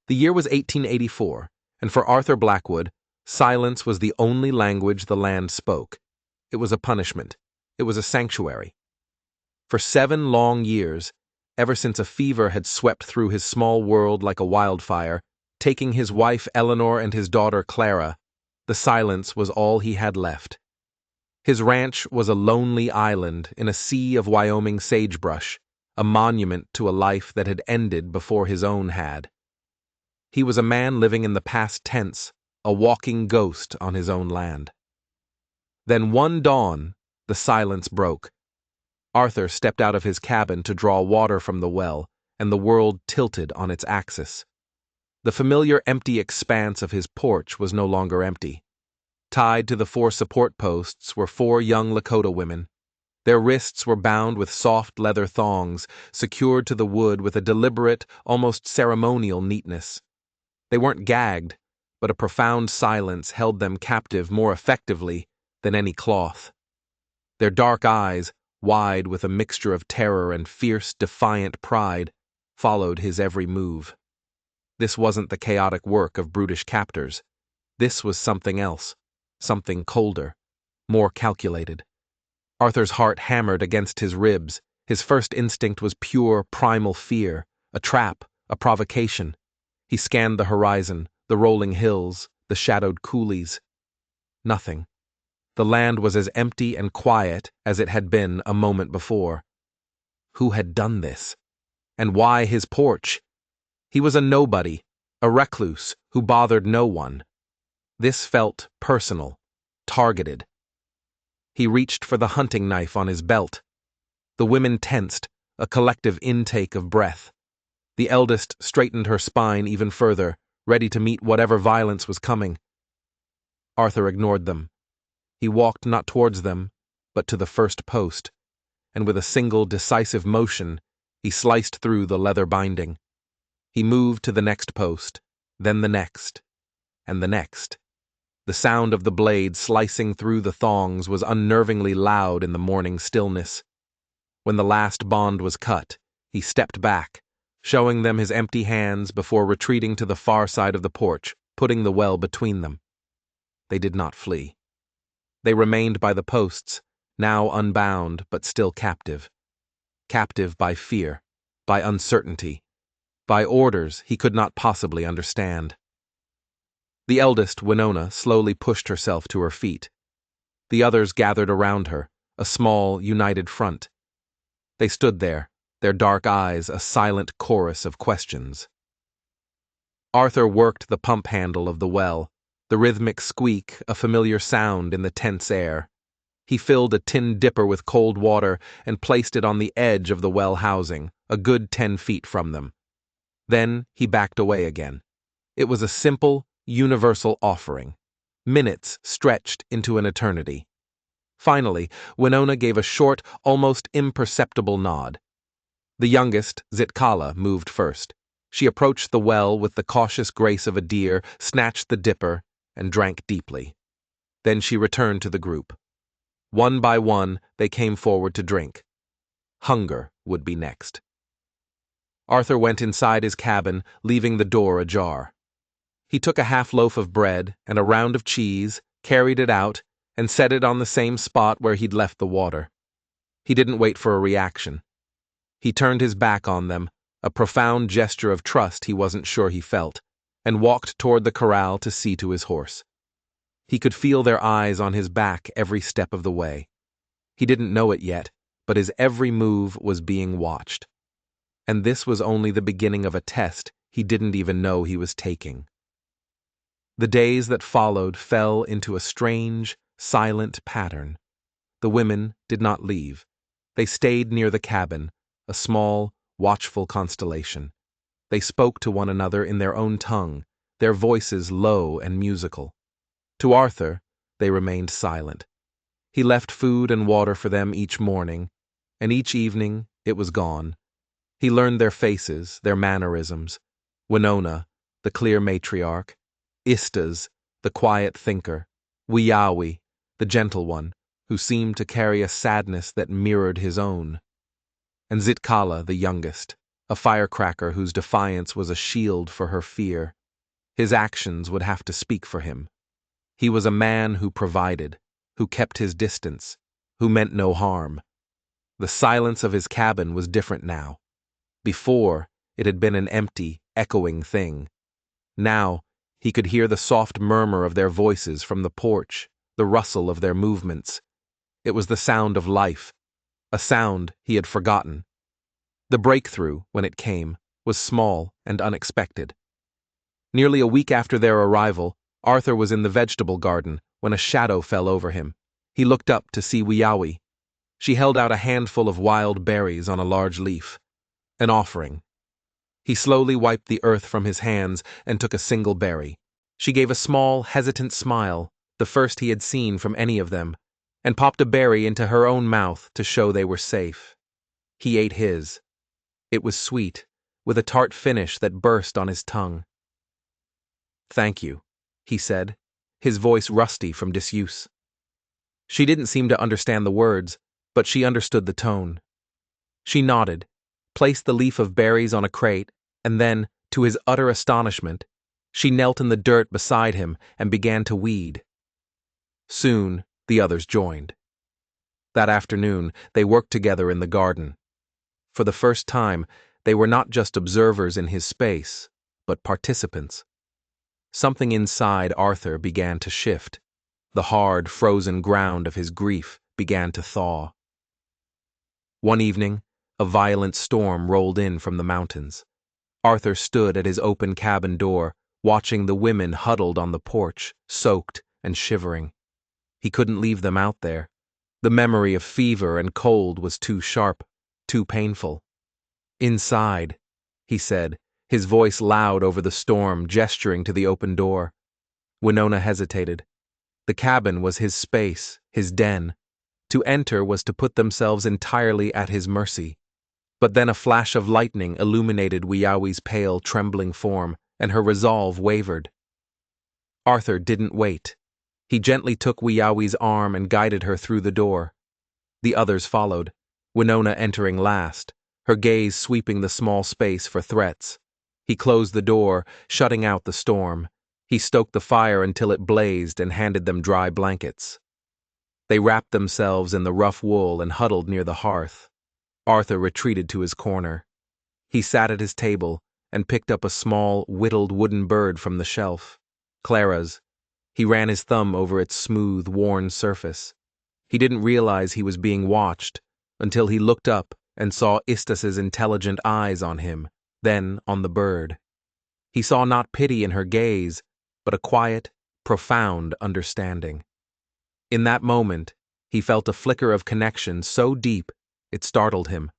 The year was 1884, and for Arthur Blackwood, silence was the only language the land spoke. It was a punishment. It was a sanctuary. For 7 long years, ever since a fever had swept through his small world like a wildfire, taking his wife Eleanor and his daughter Clara, the silence was all he had left. His ranch was a lonely island in a sea of Wyoming sagebrush, a monument to a life that had ended before his own had. He was a man living in the past tense, a walking ghost on his own land. Then one dawn, the silence broke. Arthur stepped out of his cabin to draw water from the well, and the world tilted on its axis. The familiar empty expanse of his porch was no longer empty. Tied to the 4 support posts were 4 young Lakota women. Their wrists were bound with soft leather thongs, secured to the wood with a deliberate, almost ceremonial neatness. They weren't gagged, but a profound silence held them captive more effectively than any cloth. Their dark eyes, wide with a mixture of terror and fierce, defiant pride, followed his every move. This wasn't the chaotic work of brutish captors. This was something else, something colder, more calculated. Arthur's heart hammered against his ribs. His first instinct was pure, primal fear, a trap, a provocation. He scanned the horizon, the rolling hills, the shadowed coulees. Nothing. The land was as empty and quiet as it had been a moment before. Who had done this? And why his porch? He was a nobody, a recluse who bothered no one. This felt personal, targeted. He reached for the hunting knife on his belt. The women tensed, a collective intake of breath. The eldest straightened her spine even further, ready to meet whatever violence was coming. Arthur ignored them. He walked not towards them, but to the first post, and with a single decisive motion, he sliced through the leather binding. He moved to the next post, then the next, and the next. The sound of the blade slicing through the thongs was unnervingly loud in the morning stillness. When the last bond was cut, he stepped back, showing them his empty hands before retreating to the far side of the porch, putting the well between them. They did not flee. They remained by the posts, now unbound but still captive. Captive by fear, by uncertainty, by orders he could not possibly understand. The eldest, Winona, slowly pushed herself to her feet. The others gathered around her, a small, united front. They stood there, their dark eyes a silent chorus of questions. Arthur worked the pump handle of the well, the rhythmic squeak a familiar sound in the tense air. He filled a tin dipper with cold water and placed it on the edge of the well housing, a good 10 feet from them. Then he backed away again. It was a simple, universal offering. Minutes stretched into an eternity. Finally, Winona gave a short, almost imperceptible nod. The youngest, Zitkala, moved first. She approached the well with the cautious grace of a deer, snatched the dipper, and drank deeply. Then she returned to the group. One by one, they came forward to drink. Hunger would be next. Arthur went inside his cabin, leaving the door ajar. He took a half loaf of bread and a round of cheese, carried it out, and set it on the same spot where he'd left the water. He didn't wait for a reaction. He turned his back on them, a profound gesture of trust he wasn't sure he felt, and walked toward the corral to see to his horse. He could feel their eyes on his back every step of the way. He didn't know it yet, but his every move was being watched. And this was only the beginning of a test he didn't even know he was taking. The days that followed fell into a strange, silent pattern. The women did not leave. They stayed near the cabin, a small, watchful constellation. They spoke to one another in their own tongue, their voices low and musical. To Arthur, they remained silent. He left food and water for them each morning, and each evening it was gone. He learned their faces, their mannerisms. Winona, the clear matriarch. Istas, the quiet thinker. Wiyawi, the gentle one, who seemed to carry a sadness that mirrored his own. And Zitkala, the youngest, a firecracker whose defiance was a shield for her fear. His actions would have to speak for him. He was a man who provided, who kept his distance, who meant no harm. The silence of his cabin was different now. Before, it had been an empty, echoing thing. Now, he could hear the soft murmur of their voices from the porch, the rustle of their movements. It was the sound of life, a sound he had forgotten. The breakthrough, when it came, was small and unexpected. Nearly a week after their arrival, Arthur was in the vegetable garden when a shadow fell over him. He looked up to see Wiyawi. She held out a handful of wild berries on a large leaf. An offering. He slowly wiped the earth from his hands and took a single berry. She gave a small, hesitant smile, the first he had seen from any of them, and popped a berry into her own mouth to show they were safe. He ate his. It was sweet, with a tart finish that burst on his tongue. "Thank you," he said, his voice rusty from disuse. She didn't seem to understand the words, but she understood the tone. She nodded, placed the leaf of berries on a crate, and then, to his utter astonishment, she knelt in the dirt beside him and began to weed. Soon, the others joined. That afternoon, they worked together in the garden. For the first time, they were not just observers in his space, but participants. Something inside Arthur began to shift. The hard, frozen ground of his grief began to thaw. One evening, a violent storm rolled in from the mountains. Arthur stood at his open cabin door, watching the women huddled on the porch, soaked and shivering. He couldn't leave them out there. The memory of fever and cold was too sharp, too painful. "Inside," he said, his voice loud over the storm, gesturing to the open door. Winona hesitated. The cabin was his space, his den. To enter was to put themselves entirely at his mercy. But then a flash of lightning illuminated Wiyawi's pale, trembling form, and her resolve wavered. Arthur didn't wait. He gently took Wiyawi's arm and guided her through the door. The others followed, Winona entering last, her gaze sweeping the small space for threats. He closed the door, shutting out the storm. He stoked the fire until it blazed and handed them dry blankets. They wrapped themselves in the rough wool and huddled near the hearth. Arthur retreated to his corner. He sat at his table and picked up a small, whittled wooden bird from the shelf. Clara's. He ran his thumb over its smooth, worn surface. He didn't realize he was being watched until he looked up and saw Istas's intelligent eyes on him, then on the bird. He saw not pity in her gaze, but a quiet, profound understanding. In that moment, he felt a flicker of connection so deep it startled him.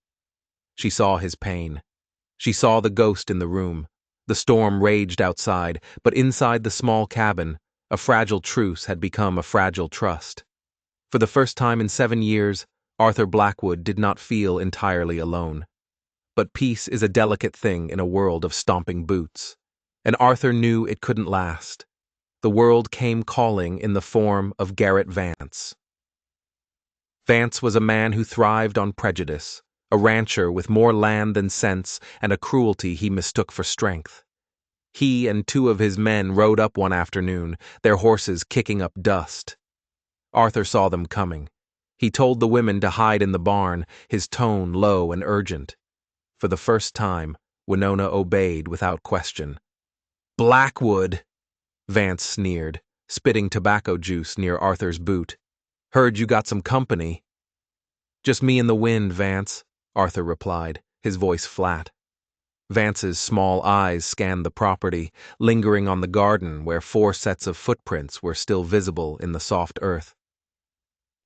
She saw his pain. She saw the ghost in the room. The storm raged outside, but inside the small cabin, a fragile truce had become a fragile trust. For the first time in 7 years, Arthur Blackwood did not feel entirely alone. But peace is a delicate thing in a world of stomping boots, and Arthur knew it couldn't last. The world came calling in the form of Garrett Vance. Vance was a man who thrived on prejudice, a rancher with more land than sense and a cruelty he mistook for strength. He and 2 of his men rode up one afternoon, their horses kicking up dust. Arthur saw them coming. He told the women to hide in the barn, his tone low and urgent. For the first time, Winona obeyed without question. "Blackwood!" Vance sneered, spitting tobacco juice near Arthur's boot. "Heard you got some company." "Just me and the wind, Vance," Arthur replied, his voice flat. Vance's small eyes scanned the property, lingering on the garden where 4 sets of footprints were still visible in the soft earth.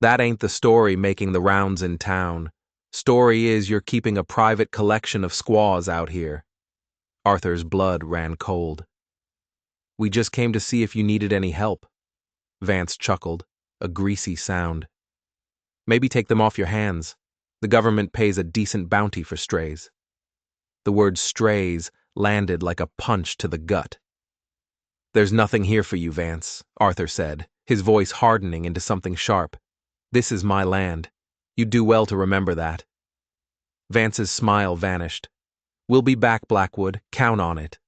"That ain't the story making the rounds in town. Story is you're keeping a private collection of squaws out here." Arthur's blood ran cold. "We just came to see if you needed any help." Vance chuckled, a greasy sound. "Maybe take them off your hands. The government pays a decent bounty for strays." The word strays landed like a punch to the gut. "There's nothing here for you, Vance," Arthur said, his voice hardening into something sharp. "This is my land. You'd do well to remember that." Vance's smile vanished. "We'll be back, Blackwood. Count on it."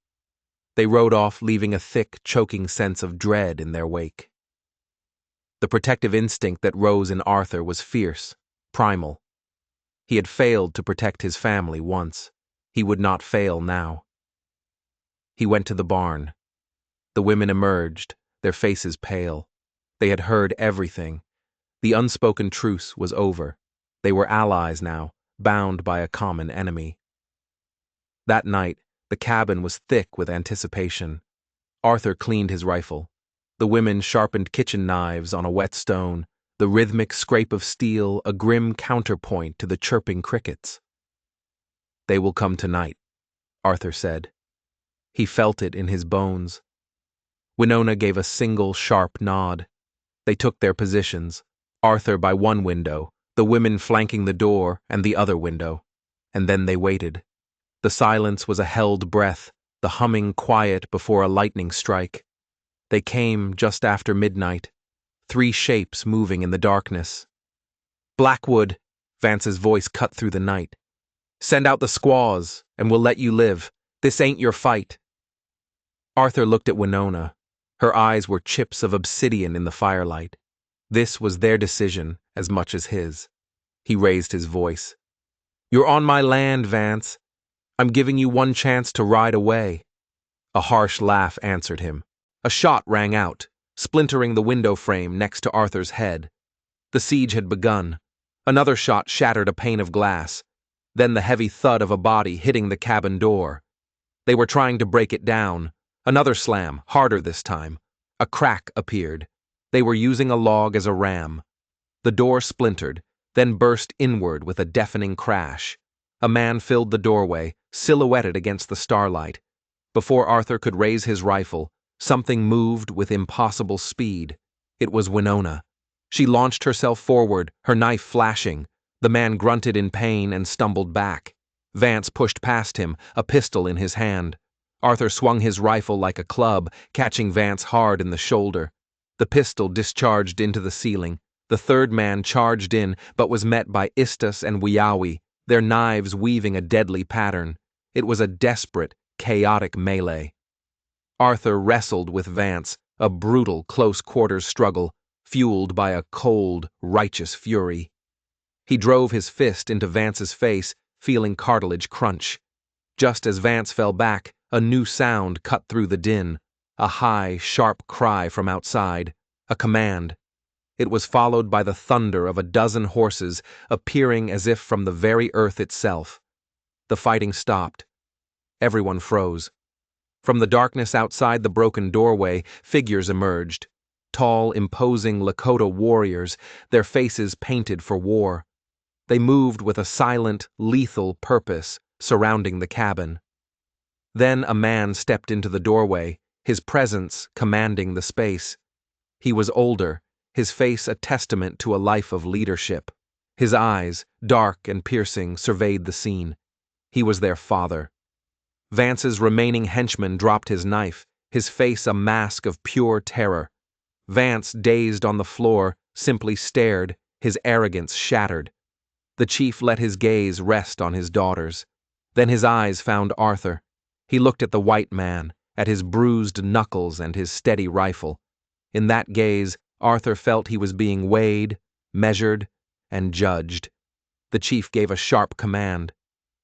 They rode off, leaving a thick, choking sense of dread in their wake. The protective instinct that rose in Arthur was fierce, primal. He had failed to protect his family once. He would not fail now. He went to the barn. The women emerged, their faces pale. They had heard everything. The unspoken truce was over. They were allies now, bound by a common enemy. That night, the cabin was thick with anticipation. Arthur cleaned his rifle. The women sharpened kitchen knives on a whetstone, the rhythmic scrape of steel a grim counterpoint to the chirping crickets. "They will come tonight," Arthur said. He felt it in his bones. Winona gave a single sharp nod. They took their positions, Arthur by one window, the women flanking the door and the other window. And then they waited. The silence was a held breath, the humming quiet before a lightning strike. They came just after midnight, 3 shapes moving in the darkness. "Blackwood," Vance's voice cut through the night. "Send out the squaws, and we'll let you live. This ain't your fight." Arthur looked at Winona. Her eyes were chips of obsidian in the firelight. This was their decision as much as his. He raised his voice. "You're on my land, Vance. I'm giving you one chance to ride away." A harsh laugh answered him. A shot rang out, splintering the window frame next to Arthur's head. The siege had begun. Another shot shattered a pane of glass. Then the heavy thud of a body hitting the cabin door. They were trying to break it down. Another slam, harder this time. A crack appeared. They were using a log as a ram. The door splintered, then burst inward with a deafening crash. A man filled the doorway, silhouetted against the starlight. Before Arthur could raise his rifle, something moved with impossible speed. It was Winona. She launched herself forward, her knife flashing. The man grunted in pain and stumbled back. Vance pushed past him, a pistol in his hand. Arthur swung his rifle like a club, catching Vance hard in the shoulder. The pistol discharged into the ceiling. The third man charged in, but was met by Istas and Wiawi, their knives weaving a deadly pattern. It was a desperate, chaotic melee. Arthur wrestled with Vance, a brutal close-quarters struggle, fueled by a cold, righteous fury. He drove his fist into Vance's face, feeling cartilage crunch. Just as Vance fell back, a new sound cut through the din, a high, sharp cry from outside, a command. It was followed by the thunder of a dozen horses appearing as if from the very earth itself. The fighting stopped. Everyone froze. From the darkness outside the broken doorway, figures emerged. Tall, imposing Lakota warriors, their faces painted for war. They moved with a silent, lethal purpose, surrounding the cabin. Then a man stepped into the doorway, his presence commanding the space. He was older, his face a testament to a life of leadership. His eyes, dark and piercing, surveyed the scene. He was their father. Vance's remaining henchman dropped his knife, his face a mask of pure terror. Vance, dazed on the floor, simply stared, his arrogance shattered. The chief let his gaze rest on his daughters. Then his eyes found Arthur. He looked at the white man, at his bruised knuckles and his steady rifle. In that gaze, Arthur felt he was being weighed, measured, and judged. The chief gave a sharp command.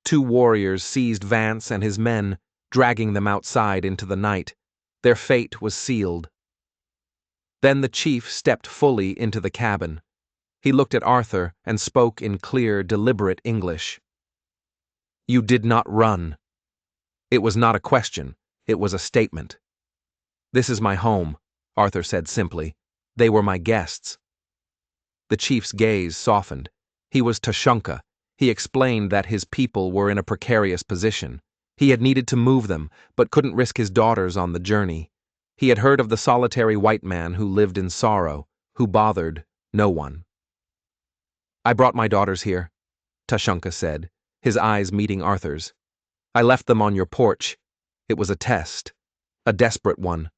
2 warriors seized Vance and his men, dragging them outside into the night. Their fate was sealed. Then the chief stepped fully into the cabin. He looked at Arthur and spoke in clear, deliberate English. "You did not run." It was not a question, it was a statement. "This is my home," Arthur said simply. "They were my guests." The chief's gaze softened. He was Tashunka. He explained that his people were in a precarious position. He had needed to move them, but couldn't risk his daughters on the journey. He had heard of the solitary white man who lived in sorrow, who bothered no one. "I brought my daughters here," Tashunka said, his eyes meeting Arthur's. "I left them on your porch. It was a test, a desperate one.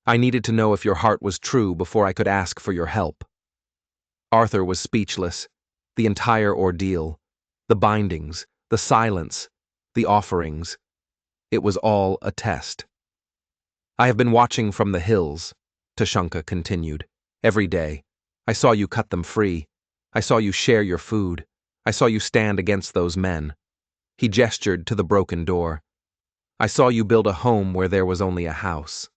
I needed to know if your heart was true before I could ask for your help." Arthur was speechless. The entire ordeal, the bindings, the silence, the offerings. It was all a test. I have been watching from the hills, Tashanka continued. Every day. I saw you cut them free. I saw you share your food. I saw you stand against those men. He gestured to the broken door. I saw you build a home where there was only a house.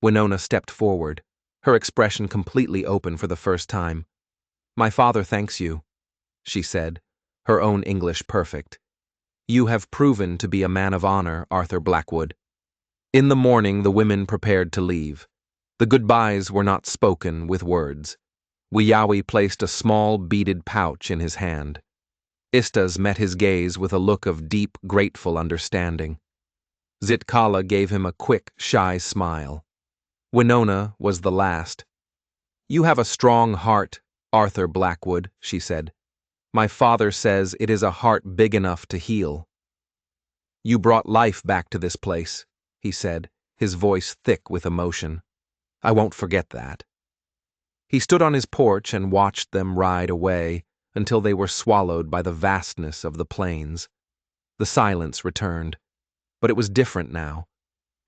Winona stepped forward, her expression completely open for the first time. My father thanks you, she said, her own English perfect. You have proven to be a man of honor, Arthur Blackwood. In the morning, the women prepared to leave. The goodbyes were not spoken with words. Wiyawi placed a small beaded pouch in his hand. Istas met his gaze with a look of deep, grateful understanding. Zitkala gave him a quick, shy smile. Winona was the last. You have a strong heart, Arthur Blackwood, she said. My father says it is a heart big enough to heal. You brought life back to this place, he said, his voice thick with emotion. I won't forget that. He stood on his porch and watched them ride away until they were swallowed by the vastness of the plains. The silence returned, but it was different now.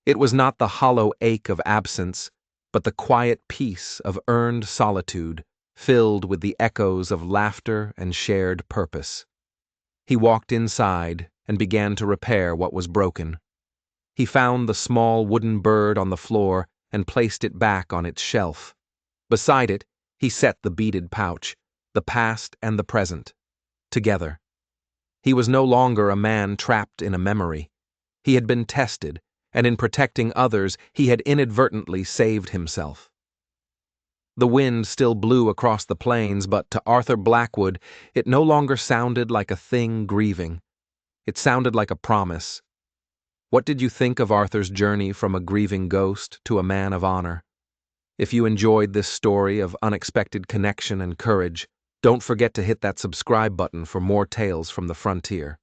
It was not the hollow ache of absence, but the quiet peace of earned solitude, filled with the echoes of laughter and shared purpose. He walked inside and began to repair what was broken. He found the small wooden bird on the floor and placed it back on its shelf. Beside it, he set the beaded pouch, the past and the present, together. He was no longer a man trapped in a memory. He had been tested, and in protecting others, he had inadvertently saved himself. The wind still blew across the plains, but to Arthur Blackwood, it no longer sounded like a thing grieving. It sounded like a promise. What did you think of Arthur's journey from a grieving ghost to a man of honor? If you enjoyed this story of unexpected connection and courage, don't forget to hit that subscribe button for more tales from the frontier.